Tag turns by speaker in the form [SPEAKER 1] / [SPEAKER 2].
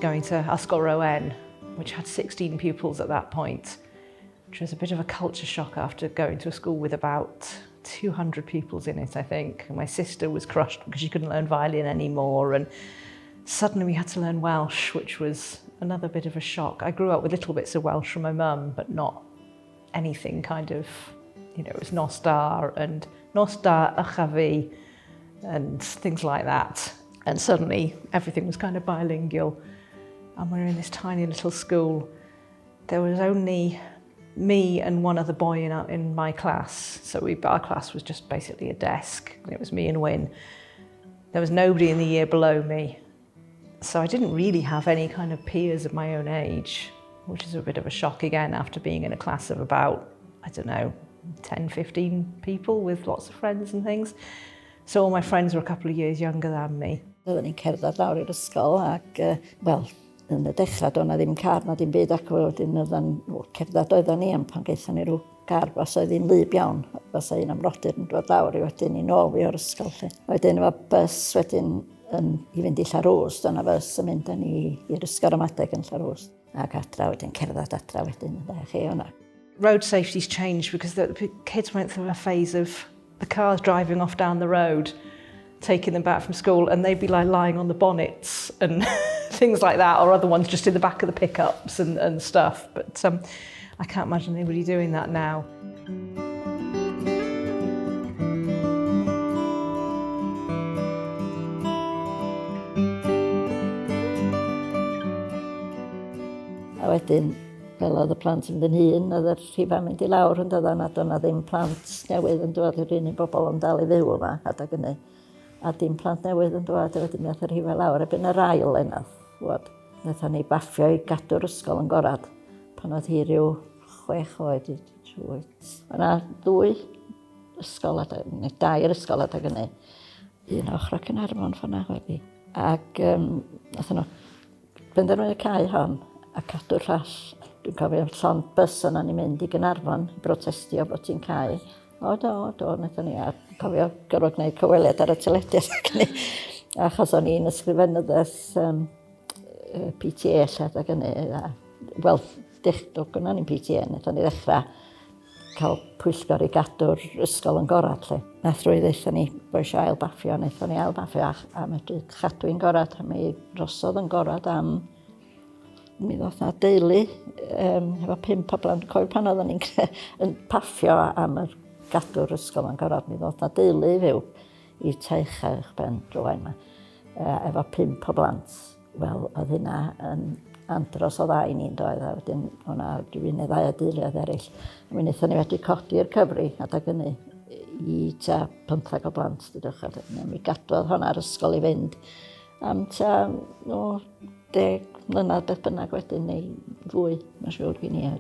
[SPEAKER 1] started going to Ysgol Rowen, which had 16 pupils at that point, which was a bit of a culture shock after going to a school with about 200 pupils in it, I think. And my sister was crushed because she couldn't learn violin anymore, and suddenly we had to learn Welsh, which was another bit of a shock. I grew up with little bits of Welsh from my mum, but not anything kind of, it was Nos Da and Nos Da Ychafi and things like that. And suddenly everything was kind of bilingual. And we were in this tiny little school. There was only me and one other boy in my class. So our class was just basically a desk. It was me and Wyn. There was nobody in the year below me. So I didn't really have any kind of peers of my own age, which is a bit of a shock again after being in a class of about, 10, 15 people with lots of friends and things. So all my friends were a couple of years younger than me.
[SPEAKER 2] Oedden ni'n cerdded lawr i'r ysgol ac, yn y dechrau doedd na ddim car na ddim byd ac wedyn cerdded oedden ni am pan gaethon ni rhyw gar bas oedd hi'n lyb iawn. Bas un am rodyr yn dod lawr i wedyn i nôl fi o'r ysgol. Wedyn efo bus wedyn i fynd i Llarws, dyna bus yn mynd â ni i'r ysgol ramadeg yn Llarws. Ac adra wedyn, cerdded adra wedyn, chi hwnna.
[SPEAKER 1] Road safety's changed because the kids went through a phase of the cars driving off down the road, taking them back from school, and they'd be like lying on the bonnets and things like that, or other ones just in the back of the pickups and stuff. But I can't imagine anybody doing that now.
[SPEAKER 2] A wedyn, fel oedd y plant yn mynd yn hun, oedd yr rhifau mynd i lawr yn dod a doedd ddim plant newydd yn dod i'r unig bobl yn dal i fyw yma adag ynny. A dim plant newydd yn dod a wedyn nath yr rhifau lawr ebyn yr ail enaf. Nathon ni baffio i gadw'r ysgol yn gorad pan oedd hi ryw 6 oed i 8. Yna 2 ysgol neu 2 ysgol adag ynny. Un ochr ac yn Arfon ffona wedi. Ac nathon nhw benderfynu cau hon a cadw'r llall. Dwi'n cofio llond bus yna ni'n mynd i Gaernarfon i brotestio bod ti'n cau. Do, nathon ni. A cofio gorfod gwneud cyweliad ar y teledu ac ni. Achos o'n i'n ysgrifennydd PTA lle ag ynny. Wel, doedd gynna ni'n PTA, nathon ni ddechrau cael pwyllgor i gadw'r ysgol yn gorad lle. Nath rwy ddeithon ni bo eisiau ailbaffio, nathon ni ailbaffio a medru cadw'n gorad. A mi rosodd yn gorad am mi ddoth na deulu efo 5 o blant. Cofio pan oedden ni'n paffio am yr gadw'r ysgol yn gorad. Mi ddoth na deulu i fyw i Teicha uwch ben rwan yma efo 5 o blant. Wel, oedd hynna yn andros o dda i ni'n doedd a wedyn hwnna rhywun neu 2 deuluoedd eraill. A mi wnaethon ni wedi codi'r cyfri adag ynny i tua 15 o blant. Mi gadwodd hwnna'r ysgol i fynd am tua 10 mlynedd beth bynnag wedyn neu fwy, mae'n siŵr gen i.